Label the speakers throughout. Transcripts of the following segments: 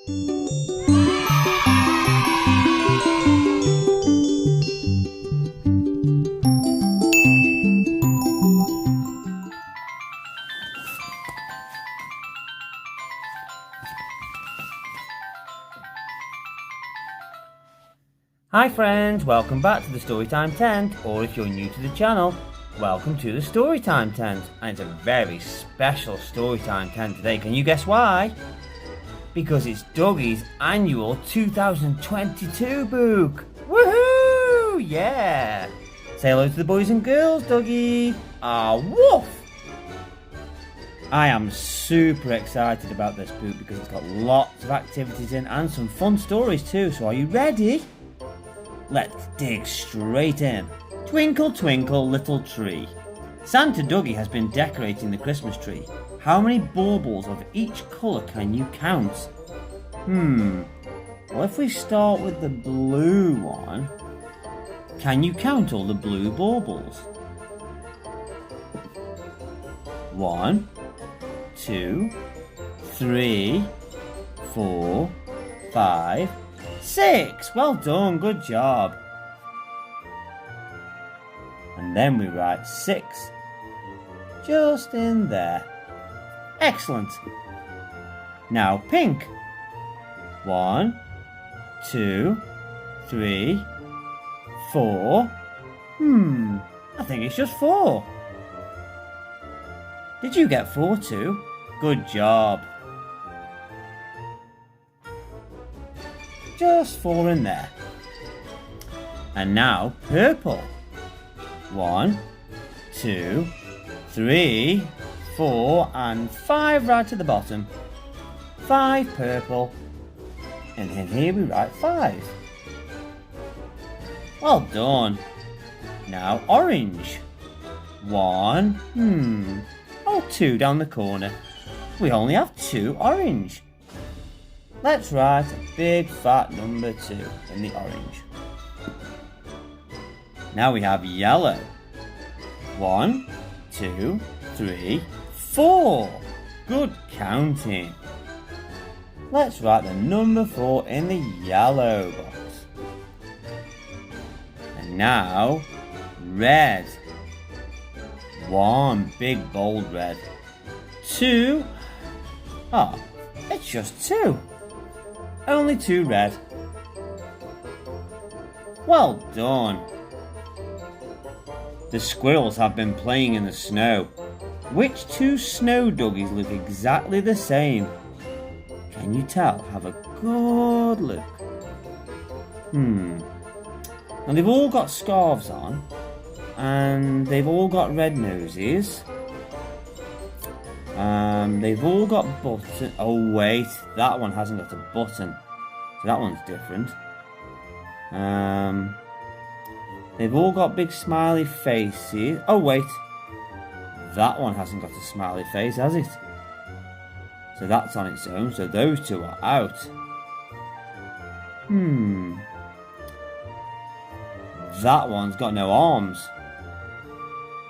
Speaker 1: Hi friends, welcome back to the Storytime tent, or if you're new to the channel, welcome to the Storytime tent. And it's a very special Storytime tent today. Can you guess why? Because it's Duggie's annual 2022 book. Woohoo! Yeah! Say hello to the boys and girls, Duggie. Ah, woof! I am super excited about this book because it's got lots of activities in and some fun stories too. So are you ready? Let's dig straight in. Twinkle, twinkle, little tree. Santa Duggie has been decorating the Christmas tree. How many baubles of each colour can you count? Well, if we start with the blue one, can you count all the blue baubles? 1, 2, 3, 4, 5, 6. Well done, good job. And then we write 6 just in there. Excellent. Now pink. 1, 2, 3, 4. I think it's just 4. Did you get 4 too? Good job. Just 4 in there. And now purple. 1, 2, 3, 4 and 5 right at the bottom. 5 purple. And in here we write 5. Well done. Now orange. 1, 2 down the corner. We only have 2 orange. Let's write a big fat number 2 in the orange. Now we have yellow. 1, 2, 3, 4. Good counting. Let's write the number 4 in the yellow box. And now red. 1 big bold red. 2. It's just 2. Only 2 red. Well done. The squirrels have been playing in the snow. Which 2 snow duggies look exactly the same? Can you tell? Have a good look. Now they've all got scarves on. And they've all got red noses. They've all got buttons. Oh wait, that one hasn't got a button. So that one's different. They've all got big smiley faces. Oh wait, that one hasn't got a smiley face, has it? So that's on its own, so those 2 are out. That one's got no arms.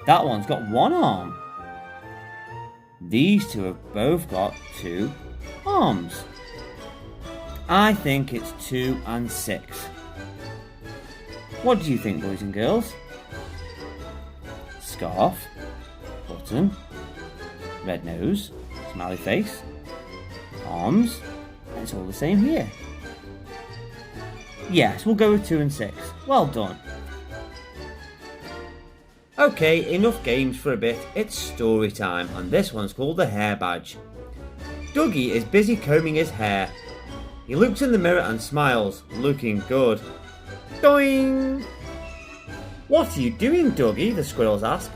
Speaker 1: That one's got 1 arm. These 2 have both got 2 arms. I think it's 2 and 6. What do you think, boys and girls? Scarf, button, red nose, smiley face, arms, and it's all the same here. Yes, we'll go with 2 and 6. Well done. Okay, enough games for a bit. It's story time, and this one's called the hair badge. Duggie is busy combing his hair. He looks in the mirror and smiles, looking good. Doing! What are you doing, Duggie? The squirrels ask.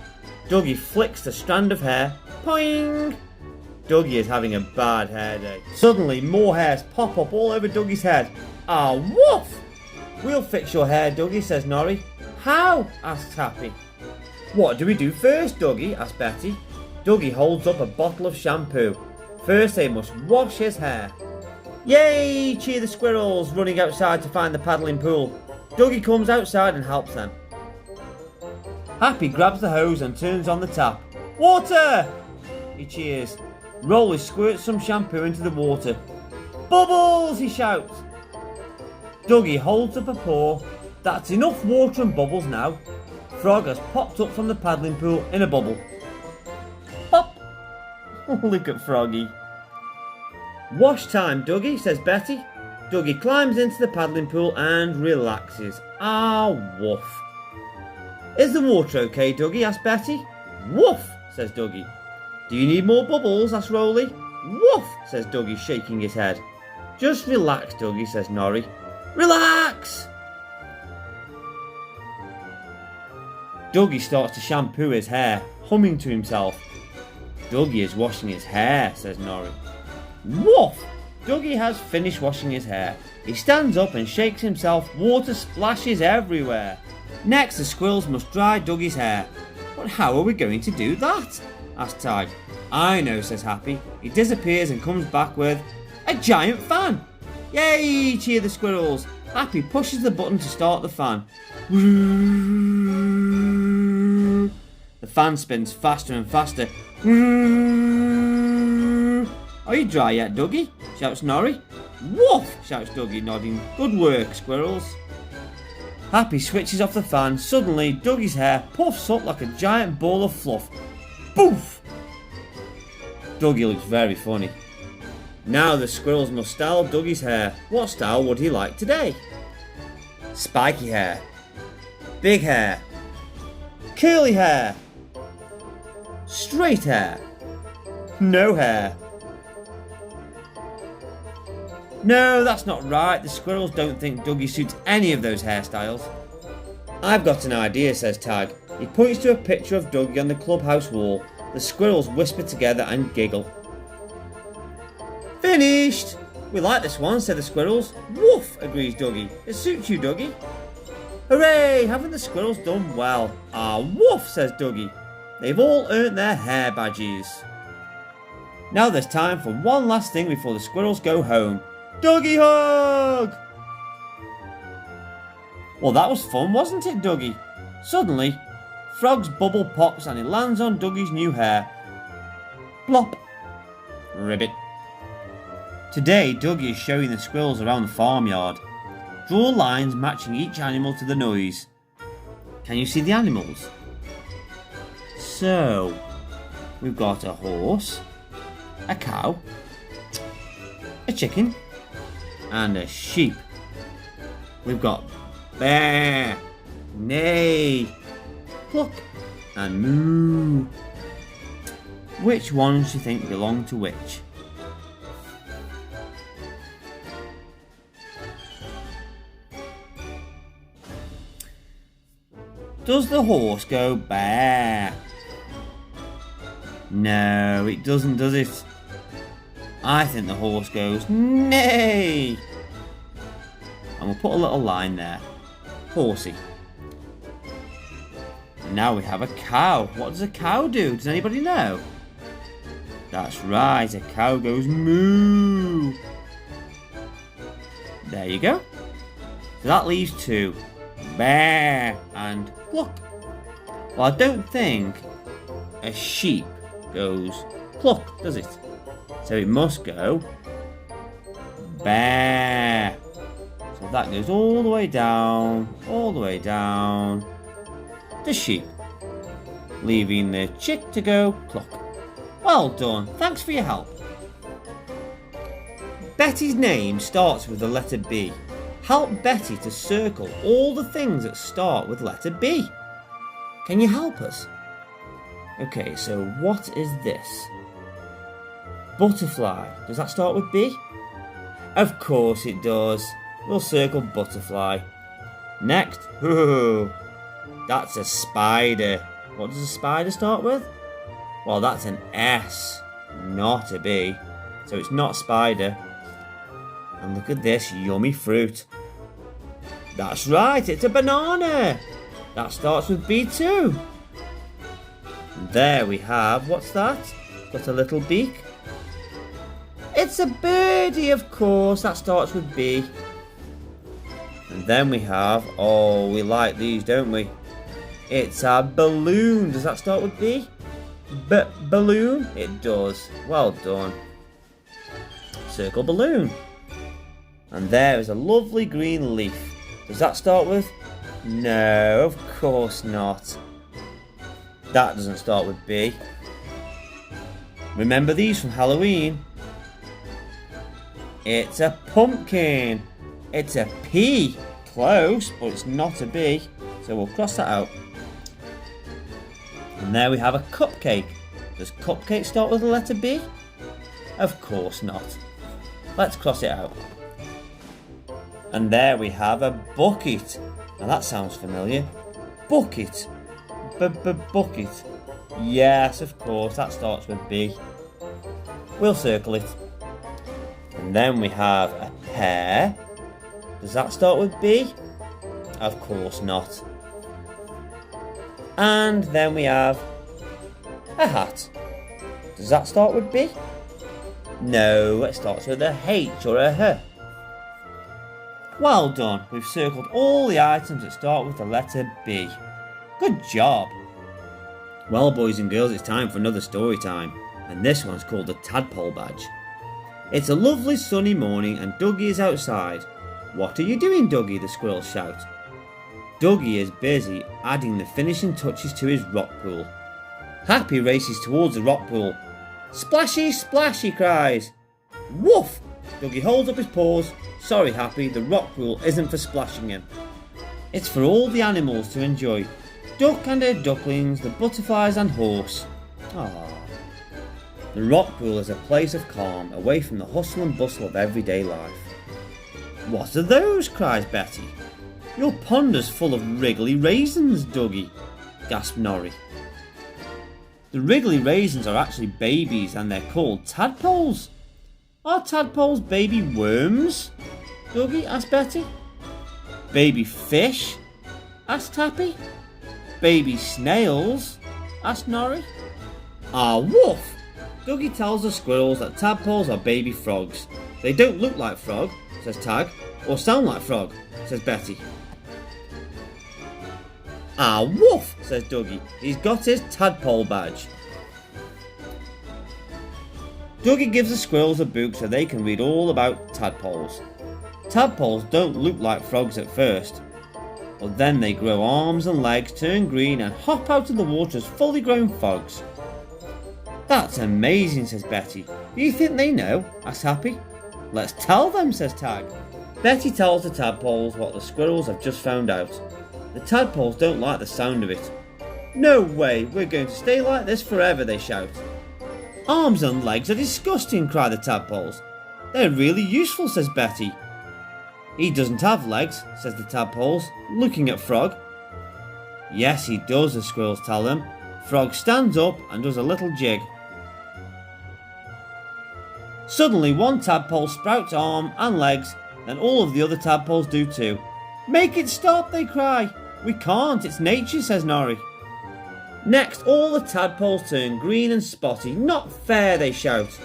Speaker 1: Duggie flicks the strand of hair. Poing! Duggie is having a bad hair day. Suddenly, more hairs pop up all over Duggie's head. Ah, woof! We'll fix your hair, Duggie, says Norrie. How? Asks Happy. What do we do first, Duggie? Asks Betty. Duggie holds up a bottle of shampoo. First they must wash his hair. Yay! Cheer the squirrels, running outside to find the paddling pool. Duggie comes outside and helps them. Happy grabs the hose and turns on the tap. Water! He cheers. Rolly squirts some shampoo into the water. Bubbles, he shouts. Duggee holds up a paw. That's enough water and bubbles now. Frog has popped up from the paddling pool in a bubble. Pop! Look at Froggy. Wash time, Duggee, says Betty. Duggee climbs into the paddling pool and relaxes. Ah, woof. Is the water okay, Duggee, asks Betty. Woof, says Duggee. Do you need more bubbles, asks Rolly. Woof, says Duggee, shaking his head. Just relax, Duggee, says Norrie. Relax! Duggee starts to shampoo his hair, humming to himself. Duggee is washing his hair, says Norrie. Woof! Duggee has finished washing his hair. He stands up and shakes himself. Water splashes everywhere. Next, the squirrels must dry Duggee's hair. But how are we going to do that? asks Tag. I know, says Happy. He disappears and comes back with a giant fan. Yay, cheer the squirrels. Happy pushes the button to start the fan. The fan spins faster and faster. Are you dry yet, Duggee? Shouts Norrie. Woof! Shouts Duggee, nodding. Good work, squirrels. Happy switches off the fan. Suddenly, Duggee's hair puffs up like a giant ball of fluff. Poof! Duggee looks very funny. Now the squirrels must style Duggee's hair. What style would he like today? Spiky hair. Big hair. Curly hair. Straight hair. No hair. No, that's not right. The squirrels don't think Duggee suits any of those hairstyles. I've got an idea, says Tag. He points to a picture of Duggee on the clubhouse wall. The squirrels whisper together and giggle. Finished! We like this one, said the squirrels. Woof, agrees Duggee. It suits you, Duggee. Hooray! Haven't the squirrels done well? Ah, woof, says Duggee. They've all earned their hair badges. Now there's time for one last thing before the squirrels go home. Duggee hug! Well, that was fun, wasn't it, Duggee? Suddenly, Frog's bubble pops and it lands on Duggee's new hair. Plop! Ribbit. Today, Duggee is showing the squirrels around the farmyard. Draw lines matching each animal to the noise. Can you see the animals? So, we've got a horse, a cow, a chicken, and a sheep. We've got bear, neigh, cluck, and moo. Which ones do you think belong to which? Does the horse go bear? No, it doesn't, does it? I think the horse goes neigh. And we'll put a little line there. Horsey. And now we have a cow. What does a cow do? Does anybody know? That's right, a cow goes moo. There you go. So that leaves two. Bear and cluck. Well, I don't think a sheep goes cluck, does it? So it must go bear. So that goes all the way down to sheep, leaving the chick to go cluck. Well done, thanks for your help. Betty's name starts with the letter B. Help Betty to circle all the things that start with letter B. Can you help us? Okay, so what is this? Butterfly. Does that start with B? Of course it does. We'll circle butterfly. Next. That's a spider. What does a spider start with? Well, that's an S, not a B. So it's not spider. And look at this yummy fruit. That's right, it's a banana. That starts with B too. And there we have, what's that? Got a little beak. It's a birdie, of course. That starts with B. And then we have, oh, we like these, don't we? It's a balloon. Does that start with B? Balloon? It does. Well done. Circle balloon. And there is a lovely green leaf. Does that start with? No, of course not. That doesn't start with B. Remember these from Halloween? It's a pumpkin. It's a P. Close, but it's not a B. So we'll cross that out. And there we have a cupcake. Does cupcake start with the letter B? Of course not. Let's cross it out. And there we have a bucket. Now that sounds familiar. Bucket. Bucket. Yes, of course, that starts with B. We'll circle it. And then we have a pear. Does that start with B? Of course not. And then we have a hat. Does that start with B? No, it starts with a H or a H. Well done, we've circled all the items that start with the letter B. Good job. Well, boys and girls, it's time for another story time, and this one's called the Tadpole Badge. It's a lovely sunny morning and Duggee is outside. What are you doing, Duggee? The squirrels shout. Duggee is busy adding the finishing touches to his rock pool. Happy races towards the rock pool. Splashy, splash, he cries. Woof! Duggee holds up his paws. Sorry, Happy, the rock pool isn't for splashing him. It's for all the animals to enjoy. Duck and her ducklings, the butterflies and horse. Ah. The rock pool is a place of calm, away from the hustle and bustle of everyday life. What are those? Cries Betty. Your ponder's full of wriggly raisins, Duggee, gasped Norrie. The wriggly raisins are actually babies and they're called tadpoles. Are tadpoles baby worms? Duggee asked Betty. Baby fish? Asked Happy. Baby snails? Asked Norrie. Ah, woof! Duggee tells the squirrels that tadpoles are baby frogs. They don't look like frog, says Tag, or sound like frog, says Betty. Ah, woof, says Duggee. He's got his tadpole badge. Duggee gives the squirrels a book so they can read all about tadpoles. Tadpoles don't look like frogs at first, but then they grow arms and legs, turn green and hop out of the water as fully grown frogs. That's amazing, says Betty. Do you think they know? Asks Happy. Let's tell them, says Tag. Betty tells the tadpoles what the squirrels have just found out. The tadpoles don't like the sound of it. No way, we're going to stay like this forever, they shout. Arms and legs are disgusting, cry the tadpoles. They're really useful, says Betty. He doesn't have legs, says the tadpoles, looking at Frog. Yes, he does, the squirrels tell them. Frog stands up and does a little jig. Suddenly one tadpole sprouts arm and legs, and all of the other tadpoles do too. Make it stop, they cry. We can't, it's nature, says Norrie. Next, all the tadpoles turn green and spotty. Not fair, they shout.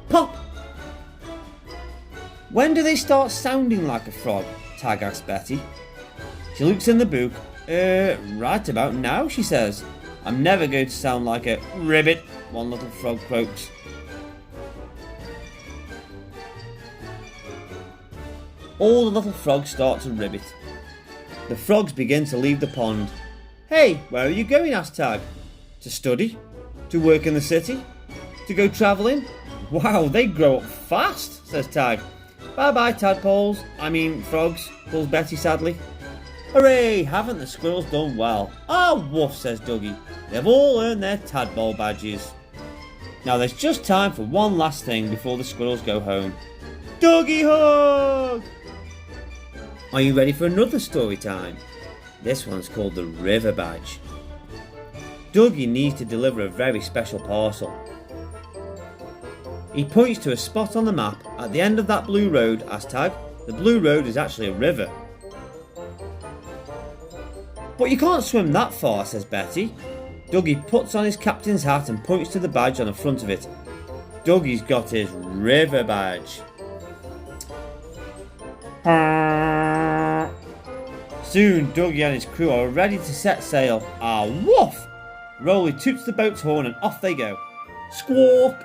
Speaker 1: Pop! When do they start sounding like a frog? Tag asks Betty. She looks in the book. Right about now, she says. I'm never going to sound like a ribbit, one little frog croaks. All the little frogs start to ribbit. The frogs begin to leave the pond. Hey, where are you going? Asked Tag. To study? To work in the city? To go travelling? Wow, they grow up fast, says Tag. Bye-bye, tadpoles. Frogs, calls Betty sadly. Hooray, haven't the squirrels done well? Ah, woof, says Duggee. They've all earned their tadpole badges. Now there's just time for one last thing before the squirrels go home. Duggee hug! Are you ready for another story time? This one's called the River Badge. Duggee needs to deliver a very special parcel. He points to a spot on the map at the end of that blue road, asks Tag. The blue road is actually a river. But you can't swim that far, says Betty. Duggee puts on his captain's hat and points to the badge on the front of it. Duggee's got his river badge. Soon Duggee and his crew are ready to set sail. Ah, woof! Rolly toots the boat's horn and off they go. Squawk!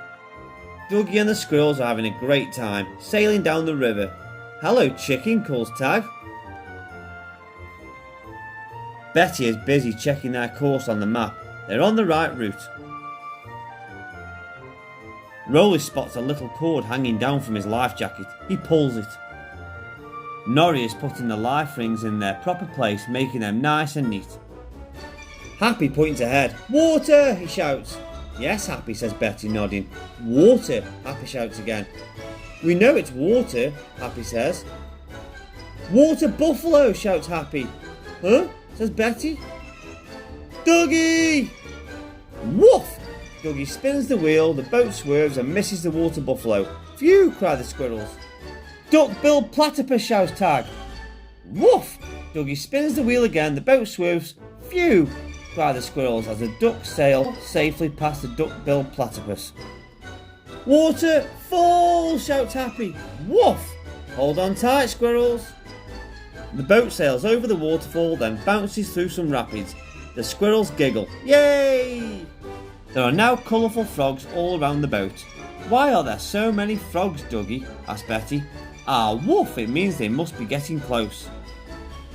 Speaker 1: Doggie and the squirrels are having a great time, sailing down the river. "Hello, chicken," calls Tag. Betty is busy checking their course on the map. They're on the right route. Rolly spots a little cord hanging down from his life jacket. He pulls it. Norrie is putting the life rings in their proper place, making them nice and neat. Happy points ahead. "Water!" he shouts. "Yes, Happy," says Betty, nodding. "Water!" Happy shouts again. "We know it's water," Happy says. "Water buffalo!" shouts Happy. "Huh?" says Betty. "Doggie!" Woof! Doggie spins the wheel, the boat swerves and misses the water buffalo. "Phew!" cry the squirrels. "Duck-billed platypus!" shouts Tag. Woof! Doggie spins the wheel again, the boat swerves. "Phew!" cry the squirrels as the ducks sail safely past the duck-billed platypus. "Waterfall!" shouts Happy. Woof! Hold on tight, squirrels. The boat sails over the waterfall, then bounces through some rapids. The squirrels giggle. Yay! There are now colourful frogs all around the boat. "Why are there so many frogs, Doggie?" asks Betty. "Ah, woof! It means they must be getting close."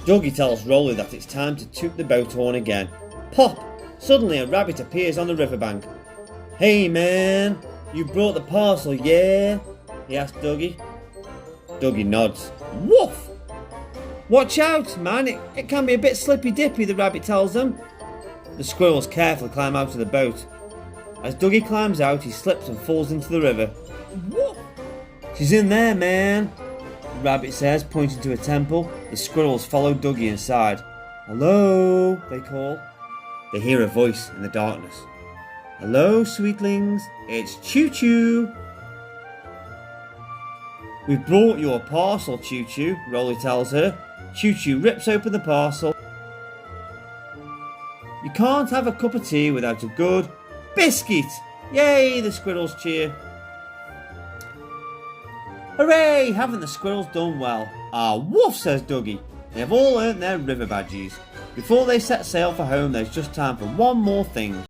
Speaker 1: Doggie tells Rolly that it's time to toot the boat horn again. Pop! Suddenly a rabbit appears on the riverbank. "Hey man, you brought the parcel, yeah?" he asks Doggie. Doggie nods. Woof! "Watch out, man, it can be a bit slippy-dippy," the rabbit tells them. The squirrels carefully climb out of the boat. As Doggie climbs out, he slips and falls into the river. Woof! "She's in there, man," the rabbit says, pointing to a temple. The squirrels follow Doggie inside. "Hello," they call. They hear a voice in the darkness. "Hello, sweetlings, it's Choo Choo." "We've brought your parcel, Choo Choo," Rolly tells her. Choo Choo rips open the parcel. "You can't have a cup of tea without a good biscuit." Yay, the squirrels cheer. "Hooray, haven't the squirrels done well?" "Ah, woof," says Doggie. They have all earned their river badges. Before they set sail for home, there's just time for one more thing.